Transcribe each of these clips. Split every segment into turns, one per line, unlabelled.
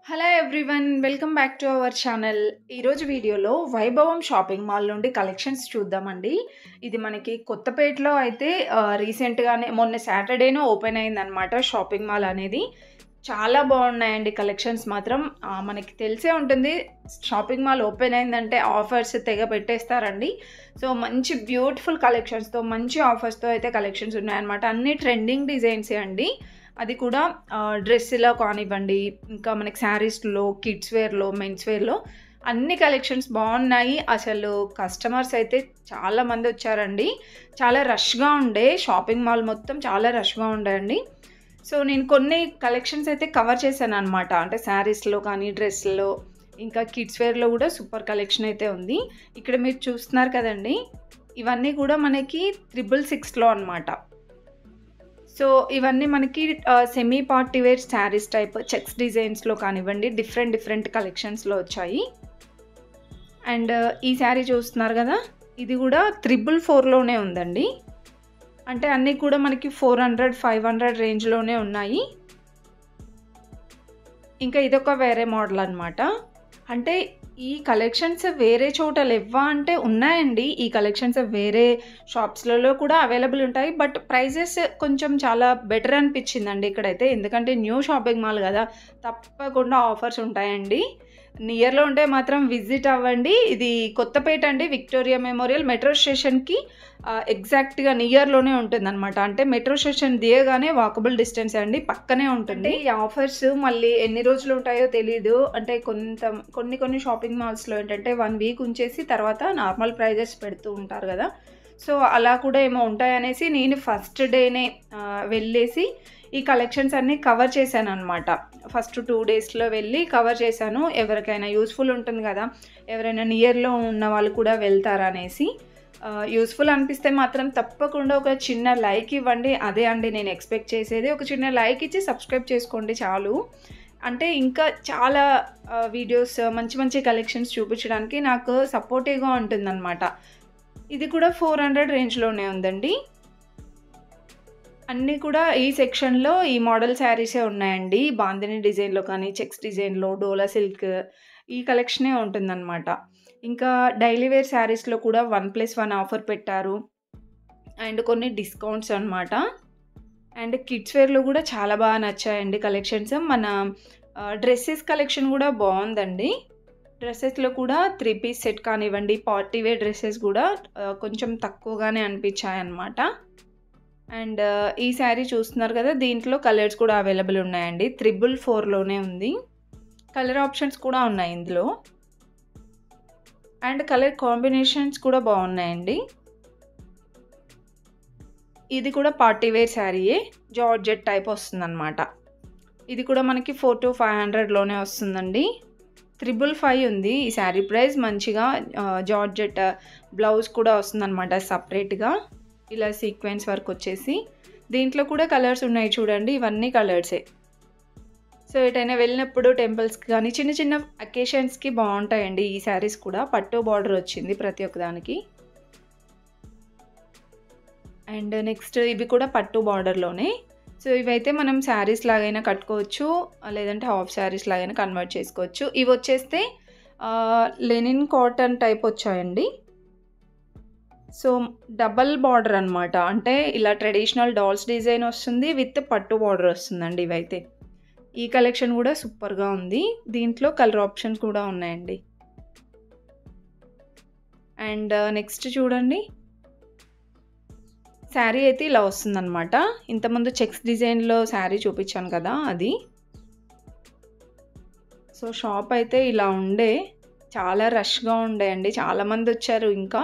Hello everyone, welcome back to our channel. ఈరోజు వీడియోలో వైభవం షాపింగ్ మాల్ నుండి కలెక్షన్స్ చూద్దామండి. ఇది మనకి కొత్తపేటలో అయితే రీసెంట్గానే మొన్న సాటర్డేనో ఓపెన్ అయిందనమాట షాపింగ్ మాల్ అనేది. చాలా బాగున్నాయండి కలెక్షన్స్ మాత్రం. మనకి తెలిసే ఉంటుంది, షాపింగ్ మాల్ ఓపెన్ అయిందంటే ఆఫర్స్ తెగ పెట్టేస్తారండి. సో మంచి బ్యూటిఫుల్ కలెక్షన్స్తో, మంచి ఆఫర్స్తో అయితే కలెక్షన్స్ ఉన్నాయన్నమాట. అన్నీ ట్రెండింగ్ డిజైన్సే అండి. అది కూడా డ్రెస్సులో కానివ్వండి, ఇంకా మనకి శారీస్లో, కిడ్స్ వేర్లో, మెన్స్ వేర్లో అన్ని కలెక్షన్స్ బాగున్నాయి. అసలు కస్టమర్స్ అయితే చాలామంది వచ్చారండి. చాలా రష్గా ఉండే షాపింగ్ మాల్ మొత్తం, చాలా రష్గా ఉండేయండి. సో నేను కొన్ని కలెక్షన్స్ అయితే కవర్ చేశాను అనమాట. అంటే శారీస్లో కానీ, డ్రెస్లో, ఇంకా కిడ్స్ వేర్లో కూడా సూపర్ కలెక్షన్ అయితే ఉంది. ఇక్కడ మీరు చూస్తున్నారు కదండి, ఇవన్నీ కూడా మనకి 666లో అనమాట. సో ఇవన్నీ మనకి semi party wear saris type checks డిజైన్స్లో కానివ్వండి, డిఫరెంట్ కలెక్షన్స్లో వచ్చాయి. అండ్ ఈ శారీ చూస్తున్నారు కదా, ఇది కూడా 444లోనే ఉందండి. అంటే అన్నీ కూడా మనకి 400, 500 రేంజ్లోనే ఉన్నాయి. ఇంకా ఇదొక వేరే మోడల్ అనమాట. అంటే ఈ కలెక్షన్స్ వేరే చోట లేవా అంటే ఉన్నాయండి. ఈ కలెక్షన్స్ వేరే షాప్స్లలో కూడా అవైలబుల్ ఉంటాయి. బట్ ప్రైజెస్ కొంచెం చాలా బెటర్ అనిపించిందండి ఇక్కడైతే. ఎందుకంటే న్యూ షాపింగ్ మాల్ కదా, తప్పకుండా ఆఫర్స్ ఉంటాయండి. నియర్లో ఉంటే మాత్రం విజిట్ అవ్వండి. ఇది కొత్తపేట అండి, విక్టోరియా మెమోరియల్ మెట్రో స్టేషన్కి ఎగ్జాక్ట్గా నియర్లోనే ఉంటుందన్నమాట. అంటే మెట్రో స్టేషన్ దిగగానే వాకబుల్ డిస్టెన్స్ అండి, పక్కనే ఉంటుంది. ఈ ఆఫర్స్ మళ్ళీ ఎన్ని రోజులు ఉంటాయో తెలీదు. అంటే కొన్ని షాపింగ్ మాల్స్లో ఏంటంటే 1 వీక్ ఉంచేసి తర్వాత నార్మల్ ప్రైజెస్ పెడుతూ ఉంటారు కదా. సో అలా కూడా ఏమో ఉంటాయనేసి నేను ఫస్ట్ డేనే వెళ్ళేసి ఈ కలెక్షన్స్ అన్నీ కవర్ చేశాను అనమాట. ఫస్ట్ 2 డేస్లో వెళ్ళి కవర్ చేశాను. ఎవరికైనా యూస్ఫుల్ ఉంటుంది కదా, ఎవరైనా నియర్లో ఉన్న వాళ్ళు కూడా వెళ్తారనేసి. యూస్ఫుల్ అనిపిస్తే మాత్రం తప్పకుండా ఒక చిన్న లైక్ ఇవ్వండి. అదే అండి నేను ఎక్స్పెక్ట్ చేసేది. ఒక చిన్న లైక్ ఇచ్చి సబ్స్క్రైబ్ చేసుకోండి చాలు. అంటే ఇంకా చాలా వీడియోస్, మంచి కలెక్షన్స్ చూపించడానికి నాకు సపోర్టివ్గా ఉంటుందన్నమాట. ఇది కూడా 400 రేంజ్లోనే ఉందండి. అన్నీ కూడా ఈ సెక్షన్లో ఈ మోడల్ శారీసే ఉన్నాయండి. బాందిని డిజైన్లో కానీ, చెక్స్ డిజైన్లో, డోలా సిల్క్ ఈ కలెక్షనే ఉంటుందన్నమాట. ఇంకా డైలీ వేర్ శారీస్లో కూడా 1+1 ఆఫర్ పెట్టారు. అండ్ కొన్ని డిస్కౌంట్స్ అనమాట. అండ్ కిడ్స్ వేర్లో కూడా చాలా బాగా నచ్చాయండి కలెక్షన్స్. మన డ్రెస్సెస్ కలెక్షన్ కూడా బాగుందండి. డ్రెస్సెస్లో కూడా 3 పీస్ సెట్ కానివ్వండి, పార్టీ వేర్ డ్రెస్సెస్ కూడా కొంచెం తక్కువగానే అనిపించాయి అన్నమాట. అండ్ ఈ శారీ చూస్తున్నారు కదా, దీంట్లో కలర్స్ కూడా అవైలబుల్ ఉన్నాయండి. 444లోనే ఉంది. కలర్ ఆప్షన్స్ కూడా ఉన్నాయి ఇందులో. అండ్ కలర్ కాంబినేషన్స్ కూడా బాగున్నాయండి. ఇది కూడా పార్టీ వేర్ శారీయే, జార్జెట్ టైప్ వస్తుందన్నమాట. ఇది కూడా మనకి 400 to 500లోనే వస్తుందండి. 555 ఉంది ఈ శారీ ప్రైస్. మంచిగా జార్జెట్ బ్లౌజ్ కూడా వస్తుందన్నమాట సపరేట్గా, ఇలా సీక్వెన్స్ వర్క్ వచ్చేసి. దీంట్లో కూడా కలర్స్ ఉన్నాయి చూడండి, ఇవన్నీ కలర్సే. సో ఎటైనా వెళ్ళినప్పుడు టెంపుల్స్కి కానీ, చిన్న అకేషన్స్కి బాగుంటాయండి ఈ శారీస్ కూడా. పట్టు బార్డర్ వచ్చింది ప్రతి ఒక్కదానికి. అండ్ నెక్స్ట్ ఇవి కూడా పట్టు బార్డర్లోనే. సో ఇవైతే మనం శారీస్ లాగైనా కట్టుకోవచ్చు, లేదంటే హాఫ్ శారీస్ లాగైనా కన్వర్ట్ చేసుకోవచ్చు. ఇవి వచ్చేస్తే లెనిన్ కాటన్ టైప్ వచ్చాయండి. సో డబల్ బార్డర్ అనమాట. అంటే ఇలా ట్రెడిషనల్ డాల్స్ డిజైన్ వస్తుంది, విత్ పట్టు బార్డర్ వస్తుందండి ఇవైతే. ఈ కలెక్షన్ కూడా సూపర్గా ఉంది. దీంట్లో కలర్ ఆప్షన్స్ కూడా ఉన్నాయండి. అండ్ నెక్స్ట్ చూడండి, శారీ అయితే ఇలా వస్తుందన్నమాట. ఇంతకుముందు చెక్స్ డిజైన్లో శారీ చూపించాను కదా అది. సో షాప్ అయితే ఇలా ఉండే, చాలా రష్గా ఉండేయండి, చాలామంది వచ్చారు. ఇంకా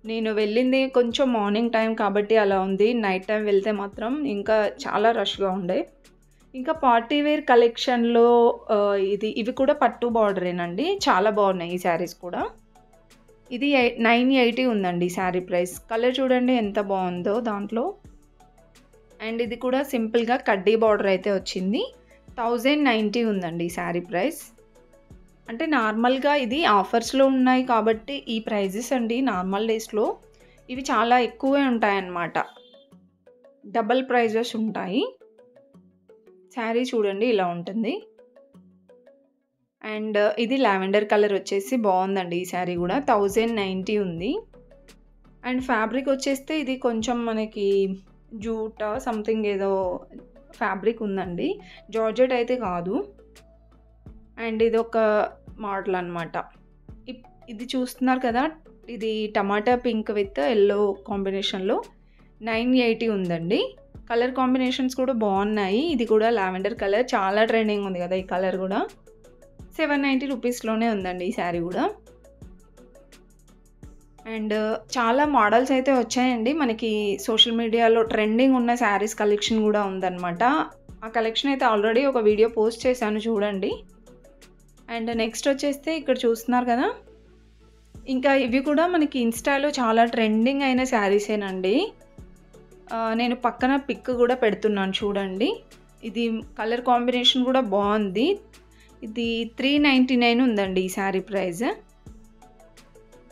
నేను వెళ్ళింది కొంచెం మార్నింగ్ టైం కాబట్టి అలా ఉంది. నైట్ టైం వెళ్తే మాత్రం ఇంకా చాలా రష్గా ఉండే. ఇంకా పార్టీ వేర్ కలెక్షన్లో ఇవి కూడా పట్టు బార్డరేనండి. చాలా బాగున్నాయి ఈ శారీస్ కూడా. ఇది 980 ఉందండి శారీ ప్రైస్. కలర్ చూడండి ఎంత బాగుందో దాంట్లో. అండ్ ఇది కూడా సింపుల్గా కడ్డీ బార్డర్ అయితే వచ్చింది. 1090 ఉందండి శారీ ప్రైస్. అంటే నార్మల్గా ఇది ఆఫర్స్లో ఉన్నాయి కాబట్టి ఈ ప్రైజెస్ అండి. నార్మల్ డేస్లో ఇవి చాలా ఎక్కువే ఉంటాయన్నమాట, డబల్ ప్రైజెస్ ఉంటాయి. శారీ చూడండి ఇలా ఉంటుంది. అండ్ ఇది లావెండర్ కలర్ వచ్చేసి బాగుందండి. ఈ శారీ కూడా 1090 ఉంది. అండ్ ఫ్యాబ్రిక్ వచ్చేస్తే ఇది కొంచెం మనకి జూట్ సంథింగ్ ఏదో ఫ్యాబ్రిక్ ఉందండి, జార్జెట్ అయితే కాదు. అండ్ ఇది ఒక మోడల్ అనమాట. ఇది చూస్తున్నారు కదా, ఇది టమాటా పింక్ విత్ ఎల్లో కాంబినేషన్లో 980 ఉందండి. కలర్ కాంబినేషన్స్ కూడా బాగున్నాయి. ఇది కూడా లావెండర్ కలర్, చాలా ట్రెండింగ్ ఉంది కదా ఈ కలర్ కూడా. 790 రూపీస్లోనే ఉందండి ఈ శారీ కూడా. అండ్ చాలా మోడల్స్ అయితే వచ్చాయండి మనకి. సోషల్ మీడియాలో ట్రెండింగ్ ఉన్న శారీస్ కలెక్షన్ కూడా ఉందన్నమాట. ఆ కలెక్షన్ అయితే ఆల్రెడీ ఒక వీడియో పోస్ట్ చేశాను, చూడండి. అండ్ నెక్స్ట్ వచ్చేస్తే ఇక్కడ చూస్తున్నారు కదా, ఇంకా ఇవి కూడా మనకి ఇన్స్టాలో చాలా ట్రెండింగ్ అయిన శారీసేనండి. నేను పక్కన పిక్ కూడా పెడుతున్నాను, చూడండి. ఇది కలర్ కాంబినేషన్ కూడా బాగుంది. ఇది 399 ఉందండి ఈ శారీ ప్రైస్.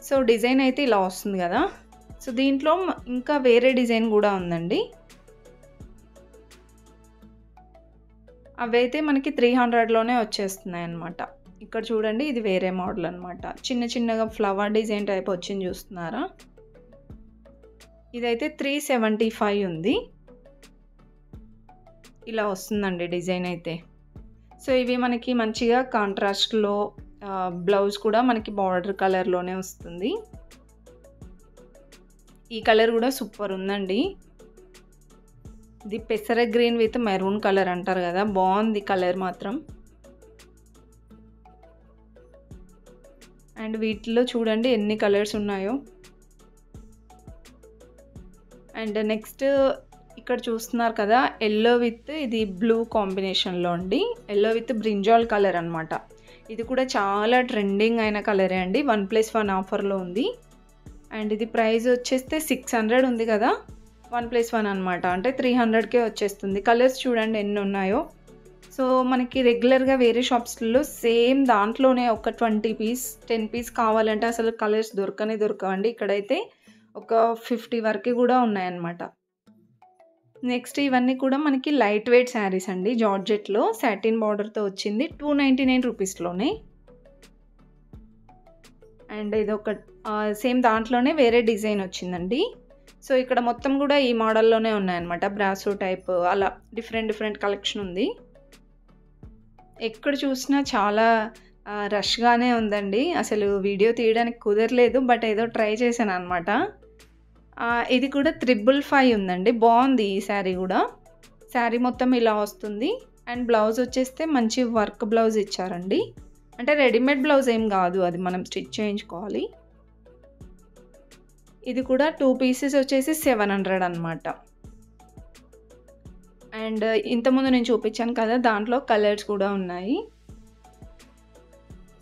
సో డిజైన్ అయితే ఇలా వస్తుంది కదా. సో దీంట్లో ఇంకా వేరే డిజైన్ కూడా ఉందండి. అవైతే మనకి 300లోనే వచ్చేస్తున్నాయి అన్నమాట. ఇక్కడ చూడండి, ఇది వేరే మోడల్ అనమాట. చిన్న చిన్నగా ఫ్లవర్ డిజైన్ టైప్ వచ్చింది, చూస్తున్నారా. ఇదైతే 375 ఉంది. ఇలా వస్తుందండి డిజైన్ అయితే. సో ఇవి మనకి మంచిగా కాంట్రాస్ట్లో, బ్లౌజ్ కూడా మనకి బార్డర్ కలర్లోనే వస్తుంది. ఈ కలర్ కూడా సూపర్ ఉందండి. ఇది పెసర గ్రీన్ విత్ మెరూన్ కలర్ అంటారు కదా, బాగుంది కలర్ మాత్రం. అండ్ వీటిలో చూడండి ఎన్ని కలర్స్ ఉన్నాయో. అండ్ నెక్స్ట్ ఇక్కడ చూస్తున్నారు కదా, ఎల్లో విత్ ఇది బ్లూ కాంబినేషన్లో అండి. ఎల్లో విత్ బ్రింజాల్ కలర్ అనమాట. ఇది కూడా చాలా ట్రెండింగ్ అయిన కలరే అండి. 1+1 ఆఫర్లో ఉంది. అండ్ ఇది ప్రైస్ వచ్చేస్తే 600 ఉంది కదా, 1+1 అనమాట. అంటే 300కే వచ్చేస్తుంది. కలర్స్ చూడండి ఎన్ని ఉన్నాయో. సో మనకి రెగ్యులర్గా వేరే షాప్స్లో సేమ్ దాంట్లోనే ఒక 20 పీస్ 10 పీస్ కావాలంటే అసలు కలర్స్ దొరకవండి. ఇక్కడైతే ఒక 50 వరకు కూడా ఉన్నాయన్నమాట. నెక్స్ట్ ఇవన్నీ కూడా మనకి లైట్ వెయిట్ శారీస్ అండి. జార్జెట్లో సాటిన్ బార్డర్తో వచ్చింది, 299 రూపీస్లోనే. అండ్ ఇది ఒక సేమ్ దాంట్లోనే వేరే డిజైన్ వచ్చిందండి. సో ఇక్కడ మొత్తం కూడా ఈ మోడల్లోనే ఉన్నాయన్నమాట. బ్రాసో టైప్ అలా డిఫరెంట్ కలెక్షన్ ఉంది. ఎక్కడ చూసినా చాలా రష్గానే ఉందండి. అసలు వీడియో తీయడానికి కుదరలేదు, బట్ ఏదో ట్రై చేశాను అనమాట. ఇది కూడా 555 ఉందండి. బాగుంది ఈ శారీ కూడా. శారీ మొత్తం ఇలా వస్తుంది. అండ్ బ్లౌజ్ వచ్చేస్తే మంచి వర్క్ బ్లౌజ్ ఇచ్చారండి. అంటే రెడీమేడ్ బ్లౌజ్ ఏం కాదు, అది మనం స్టిచ్ చేయించుకోవాలి. ఇది కూడా 2 పీసెస్ వచ్చేసి 700 అనమాట. అండ్ ఇంతకుముందు నేను చూపించాను కదా, దాంట్లో కలర్స్ కూడా ఉన్నాయి.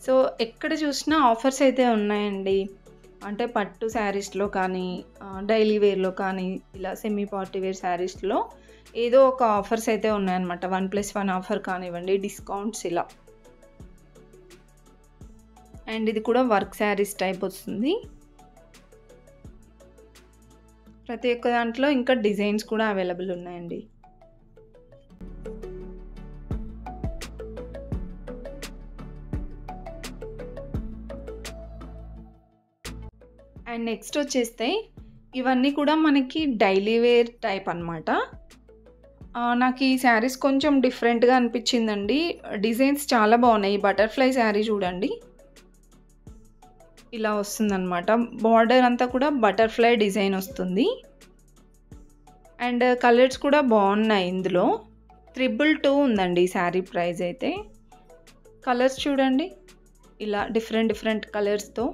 సో ఎక్కడ చూసినా ఆఫర్స్ అయితే ఉన్నాయండి. అంటే పట్టు శారీస్లో కానీ, డైలీ వేర్లో కానీ, ఇలా సెమీ పార్టీ వేర్ శారీస్లో ఏదో ఒక ఆఫర్స్ అయితే ఉన్నాయన్నమాట. 1+1 ఆఫర్ కానివ్వండి, డిస్కౌంట్స్ ఇలా. అండ్ ఇది కూడా వర్క్ శారీస్ టైప్ వస్తుంది. ప్రతి ఒక్క దాంట్లో ఇంకా డిజైన్స్ కూడా అవైలబుల్ ఉన్నాయండి. అండ్ నెక్స్ట్ వచ్చేస్తే ఇవన్నీ కూడా మనకి డైలీ వేర్ టైప్ అనమాట. నాకు ఈ శారీస్ కొంచెం డిఫరెంట్గా అనిపించిందండి. డిజైన్స్ చాలా బాగున్నాయి. బటర్ఫ్లై శారీ చూడండి, ఇలా వస్తుందన్నమాట. బార్డర్ అంతా కూడా బటర్ఫ్లై డిజైన్ వస్తుంది. అండ్ కలర్స్ కూడా బాగున్నాయి. ఇందులో 222 ఉందండి ఈ శారీ ప్రైస్ అయితే. కలర్స్ చూడండి, ఇలా డిఫరెంట్ కలర్స్తో.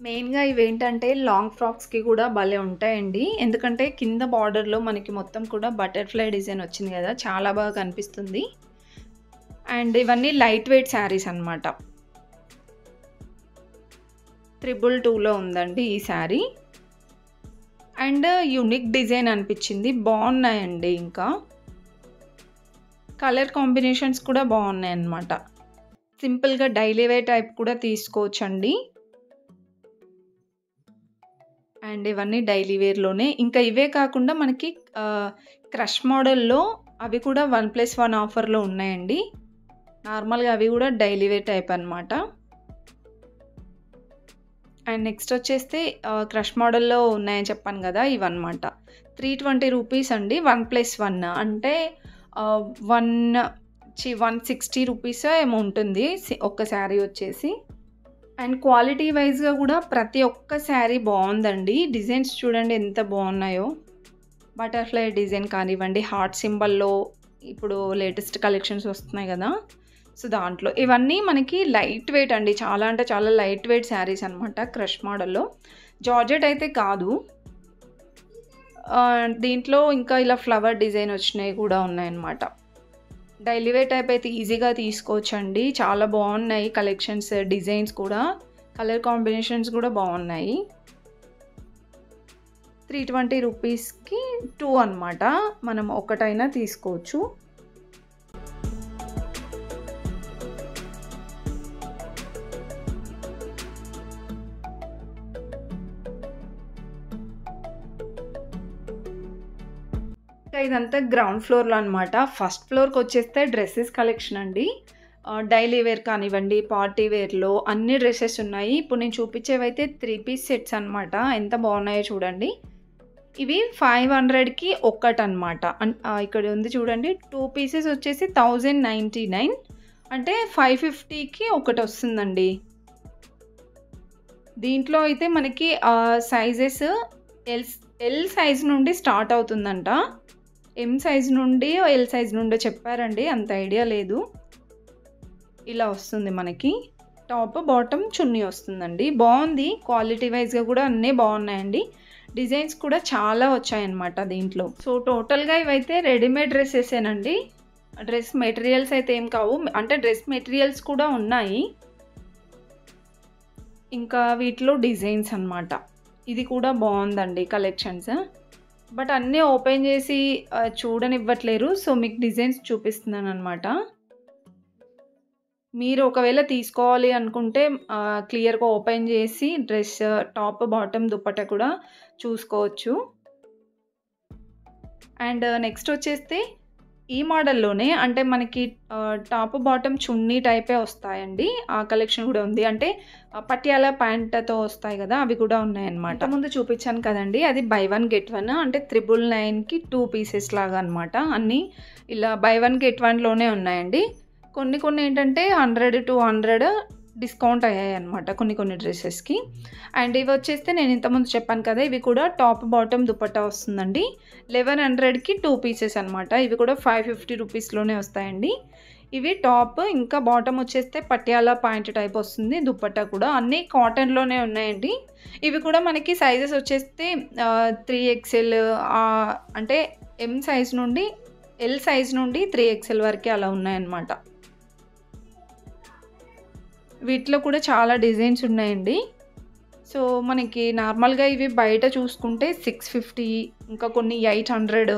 మెయిన్గా ఇవేంటంటే లాంగ్ ఫ్రాక్స్కి కూడా భలే ఉంటాయండి. ఎందుకంటే కింద బార్డర్లో మనకి మొత్తం కూడా బటర్ఫ్లై డిజైన్ వచ్చింది కదా, చాలా బాగా కనిపిస్తుంది. అండ్ ఇవన్నీ లైట్ వెయిట్ శారీస్ అనమాట. 222లో ఉందండి ఈ శారీ. అండ్ యూనిక్ డిజైన్ అనిపించింది, బాగున్నాయండి. ఇంకా కలర్ కాంబినేషన్స్ కూడా బాగున్నాయి అన్నమాట. సింపుల్గా డైలీ వేర్ టైప్ కూడా తీసుకోవచ్చండి. అండ్ ఇవన్నీ డైలీ వేర్లోనే. ఇంకా ఇవే కాకుండా మనకి క్రష్ మోడల్లో అవి కూడా 1+1 ఆఫర్లో ఉన్నాయండి. నార్మల్గా అవి కూడా డైలీ వేర్ టైప్ అనమాట. అండ్ నెక్స్ట్ వచ్చేస్తే క్రష్ మోడల్లో ఉన్నాయని చెప్పాను కదా, ఇవన్నమాట. 320 రూపీస్ అండి, 1+1 అంటే 160 రూపీస్ ఏమో ఉంటుంది ఒక్క శారీ వచ్చేసి. అండ్ క్వాలిటీ వైజ్గా కూడా ప్రతి ఒక్క శారీ బాగుందండి. డిజైన్స్ చూడండి ఎంత బాగున్నాయో. బటర్ఫ్లై డిజైన్ కానివ్వండి, హార్ట్ సింబల్లో ఇప్పుడు లేటెస్ట్ కలెక్షన్స్ వస్తున్నాయి కదా, సో దాంట్లో ఇవన్నీ మనకి లైట్ వెయిట్ అండి. చాలా అంటే చాలా లైట్ వెయిట్ శారీస్ అనమాట. క్రష్ మోడల్లో జార్జెట్ అయితే కాదు. దీంట్లో ఇంకా ఇలా ఫ్లవర్ డిజైన్ వచ్చినాయి కూడా ఉన్నాయన్నమాట. డైలీ వేర్ టైప్ అయితే ఈజీగా తీసుకోవచ్చండి. చాలా బాగున్నాయి కలెక్షన్స్, డిజైన్స్ కూడా, కలర్ కాంబినేషన్స్ కూడా బాగున్నాయి. 320 రూపీస్కి 2 అనమాట. మనం ఒకటైనా తీసుకోవచ్చు. ఇదంతా గ్రౌండ్ ఫ్లోర్లో అనమాట. ఫస్ట్ ఫ్లోర్కి వచ్చేస్తే డ్రెస్సెస్ కలెక్షన్ అండి. డైలీ వేర్ కానివ్వండి, పార్టీ వేర్లో అన్ని డ్రెస్సెస్ ఉన్నాయి. ఇప్పుడు నేను చూపించేవైతే 3 పీస్ సెట్స్ అనమాట. ఎంత బాగున్నాయో చూడండి. ఇవి 500కి ఒక్కటనమాట. ఇక్కడ ఉంది చూడండి, 2 పీసెస్ వచ్చేసి 1099, అంటే 550కి ఒకటి వస్తుందండి. దీంట్లో అయితే మనకి సైజెస్ ఎల్ సైజ్ నుండి స్టార్ట్ అవుతుందంట. ఎం సైజ్ నుండి ఎల్ సైజ్ నుండి చెప్పారండి, అంత ఐడియా లేదు. ఇలా వస్తుంది మనకి. టాప్ బాటమ్ చున్నీ వస్తుందండి. బాగుంది, క్వాలిటీ వైజ్గా కూడా అన్నీ బాగున్నాయండి. డిజైన్స్ కూడా చాలా వచ్చాయన్నమాట దీంట్లో. సో టోటల్గా ఇవైతే రెడీమేడ్ డ్రెస్సెసేనండి. డ్రెస్ మెటీరియల్స్ అయితే ఏం కావు, అంటే డ్రెస్ మెటీరియల్స్ కూడా ఉన్నాయి. ఇంకా వీటిలో డిజైన్స్ అన్నమాట. ఇది కూడా బాగుందండి కలెక్షన్స్. బట్ అన్నీ ఓపెన్ చేసి చూడనివ్వట్లేరు, సో మీకు డిజైన్స్ చూపిస్తున్నాను అనమాట. మీరు ఒకవేళ తీసుకోవాలి అనుకుంటే క్లియర్గా ఓపెన్ చేసి డ్రెస్ టాప్ బాటమ్ దుపట్టా కూడా చూసుకోవచ్చు. అండ్ నెక్స్ట్ వచ్చేస్తే ఈ మోడల్లోనే, అంటే మనకి టాప్ బాటమ్ చున్నీ టైపే వస్తాయండి. ఆ కలెక్షన్ కూడా ఉంది. అంటే పటియాలా ప్యాంట్తో వస్తాయి కదా, అవి కూడా ఉన్నాయన్నమాట. ముందు చూపించాను కదండి, అది బై 1 get 1, అంటే 999కి 2 పీసెస్ లాగా అనమాట. అన్నీ ఇలా బై 1 get 1లోనే ఉన్నాయండి. కొన్ని ఏంటంటే 100 to 100 డిస్కౌంట్ అయ్యాయి అనమాట కొన్ని డ్రెస్సెస్కి. అండ్ ఇవి వచ్చేస్తే నేను ఇంతకుముందు చెప్పాను కదా, ఇవి కూడా టాప్ బాటమ్ దుపట్టా వస్తుందండి. 1100కి 2 పీసెస్ అనమాట. ఇవి కూడా 550 రూపీస్లోనే వస్తాయండి. ఇవి టాప్, ఇంకా బాటమ్ వచ్చేస్తే పటియాలా ప్యాంట్ టైప్ వస్తుంది. దుపట్టా కూడా అన్నీ కాటన్లోనే ఉన్నాయండి. ఇవి కూడా మనకి సైజెస్ వచ్చేస్తే 3XL, అంటే ఎం సైజ్ నుండి ఎల్ సైజ్ నుండి 3XL వరకు అలా ఉన్నాయన్నమాట. వీటిలో కూడా చాలా డిజైన్స్ ఉన్నాయండి. సో మనకి నార్మల్గా ఇవి బయట చూసుకుంటే 650, ఇంకా కొన్ని 800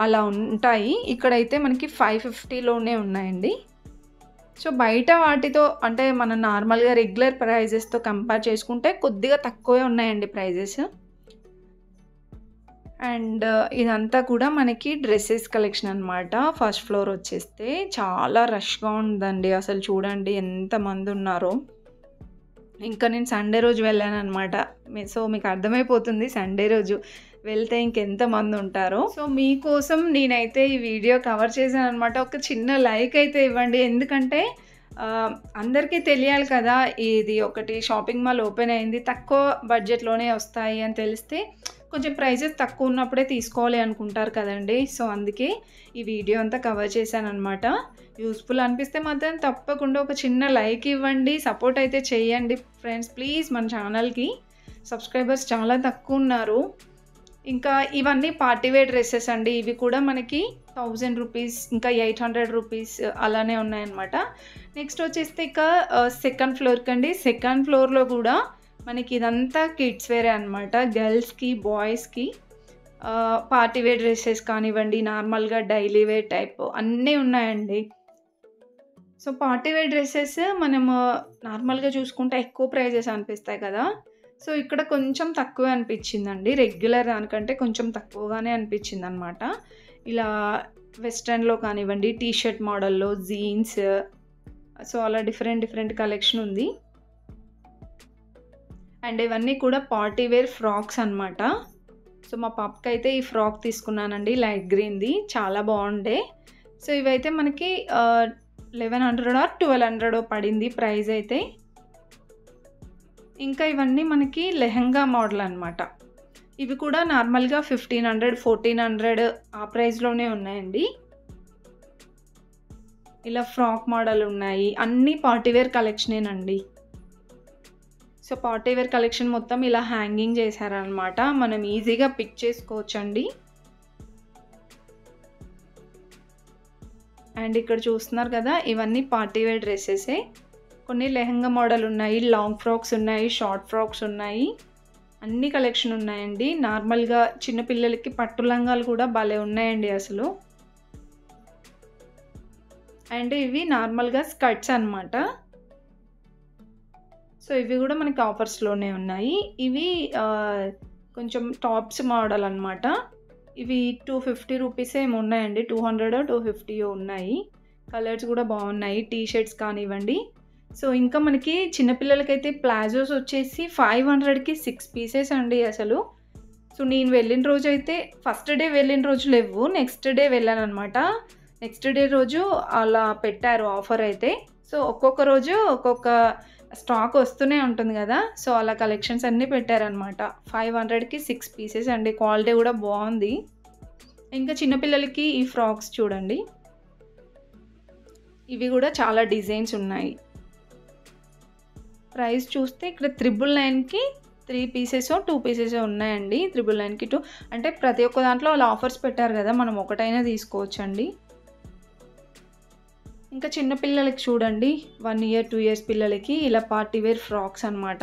అలా ఉంటాయి. ఇక్కడైతే మనకి 550లోనే ఉన్నాయండి. సో బయట వాటితో, అంటే మనం నార్మల్గా రెగ్యులర్ ప్రైజెస్తో కంపేర్ చేసుకుంటే కొద్దిగా తక్కువే ఉన్నాయండి ప్రైజెస్. అండ్ ఇదంతా కూడా మనకి డ్రెస్సెస్ కలెక్షన్ అనమాట. ఫస్ట్ ఫ్లోర్ వచ్చేస్తే చాలా రష్గా ఉందండి. అసలు చూడండి ఎంతమంది ఉన్నారో. ఇంకా నేను సండే రోజు వెళ్ళాను అనమాట. సో మీకు అర్థమైపోతుంది సండే రోజు వెళ్తే ఇంకెంతమంది ఉంటారో. సో మీకోసం నేనైతే ఈ వీడియో కవర్ చేశాను అనమాట. ఒక చిన్న లైక్ అయితే ఇవ్వండి, ఎందుకంటే అందరికీ తెలియాలి కదా, ఇది ఒకటి షాపింగ్ మాల్ ఓపెన్ అయింది, తక్కువ బడ్జెట్లోనే వస్తాయి అని తెలిస్తే కొంచెం ప్రైజెస్ తక్కువ ఉన్నప్పుడే తీసుకోవాలి అనుకుంటారు కదండి. సో అందుకే ఈ వీడియో అంతా కవర్ చేశాను అనమాట. యూస్ఫుల్ అనిపిస్తే మాత్రం తప్పకుండా ఒక చిన్న లైక్ ఇవ్వండి, సపోర్ట్ అయితే చేయండి ఫ్రెండ్స్ ప్లీజ్. మన ఛానల్కి సబ్స్క్రైబర్స్ చాలా తక్కువ ఉన్నారు. ఇంకా ఇవన్నీ పార్టీవేర్ డ్రెస్సెస్ అండి. ఇవి కూడా మనకి 1000 రూపీస్, ఇంకా 800 రూపీస్ అలానే ఉన్నాయన్నమాట. నెక్స్ట్ వచ్చేస్తే ఇక సెకండ్ ఫ్లోర్కి అండి. సెకండ్ ఫ్లోర్లో కూడా మనకి ఇదంతా కిడ్స్ వేరే అనమాట. గర్ల్స్కి, బాయ్స్కి పార్టీవేర్ డ్రెస్సెస్ కానివ్వండి, నార్మల్గా డైలీ వేర్ టైప్ అన్నీ ఉన్నాయండి. సో పార్టీవేర్ డ్రెస్సెస్ మనము నార్మల్గా చూసుకుంటే ఎక్కువ ప్రైజెస్ అనిపిస్తాయి కదా, సో ఇక్కడ కొంచెం తక్కువే అనిపించిందండి. రెగ్యులర్ దానికంటే కొంచెం తక్కువగానే అనిపించింది అనమాట. ఇలా వెస్ట్రన్లో కానివ్వండి, టీషర్ట్ మోడల్లో, జీన్స్, సో అలా డిఫరెంట్ కలెక్షన్ ఉంది. అండ్ ఇవన్నీ కూడా పార్టీ వేర్ ఫ్రాక్స్ అనమాట. సో మా పాపకైతే ఈ ఫ్రాక్ తీసుకున్నానండి, లైట్ గ్రీన్ది, చాలా బాగుండే. సో ఇవైతే మనకి 1100 or 1200 పడింది ప్రైస్ అయితే. ఇంకా ఇవన్నీ మనకి లెహంగా మోడల్ అనమాట. ఇవి కూడా నార్మల్గా 1500, 1400 ఆ ప్రైస్లోనే ఉన్నాయండి. ఇలా ఫ్రాక్ మోడల్ ఉన్నాయి, అన్నీ పార్టీవేర్ కలెక్షనేనండి. సో పార్టీవేర్ కలెక్షన్ మొత్తం ఇలా హ్యాంగింగ్ చేశారనమాట, మనం ఈజీగా పిక్ చేసుకోవచ్చండి. అండ్ ఇక్కడ చూస్తున్నారు కదా, ఇవన్నీ పార్టీవేర్ డ్రెస్సెసే. కొన్ని లెహంగా మోడల్ ఉన్నాయి, లాంగ్ ఫ్రాక్స్ ఉన్నాయి, షార్ట్ ఫ్రాక్స్ ఉన్నాయి, అన్ని కలెక్షన్ ఉన్నాయండి. నార్మల్గా చిన్నపిల్లలకి పట్టు లంగాలు కూడా భలే ఉన్నాయండి అసలు. అండ్ ఇవి నార్మల్గా స్కర్ట్స్ అనమాట. సో ఇవి కూడా మనకి ఆఫర్స్లోనే ఉన్నాయి. ఇవి కొంచెం టాప్స్ మోడల్ అనమాట. ఇవి 250 రూపీస్ ఏమి ఉన్నాయండి, 200 250 ఉన్నాయి. కలర్స్ కూడా బాగున్నాయి, టీ షర్ట్స్ కానివ్వండి. సో ఇంకా మనకి చిన్నపిల్లలకైతే ప్లాజోస్ వచ్చేసి 500కి 6 పీసెస్ అండి అసలు. సో నేను వెళ్ళిన రోజు అయితే, ఫస్ట్ డే వెళ్ళిన రోజు లేవు, నెక్స్ట్ డే వెళ్ళాను అనమాట. నెక్స్ట్ డే రోజు అలా పెట్టారు ఆఫర్ అయితే. సో ఒక్కొక్క రోజు ఒక్కొక్క స్టాక్ వస్తూనే ఉంటుంది కదా, సో అలా కలెక్షన్స్ అన్నీ పెట్టారనమాట. 500కి 6 పీసెస్ అండి, క్వాలిటీ కూడా బాగుంది. ఇంకా చిన్నపిల్లలకి ఈ ఫ్రాక్స్ చూడండి, ఇవి కూడా చాలా డిజైన్స్ ఉన్నాయి. ప్రైస్ చూస్తే ఇక్కడ 999కి 3 పీసెస్ 2 పీసెస్ ఉన్నాయండి. 999కి 2 అంటే ప్రతి ఒక్క దాంట్లో అలా ఆఫర్స్ పెట్టారు కదా, మనం ఒకటైనా తీసుకోవచ్చండి. ఇంకా చిన్నపిల్లలకి చూడండి, 1 year 2 years పిల్లలకి ఇలా పార్టీవేర్ ఫ్రాక్స్ అనమాట.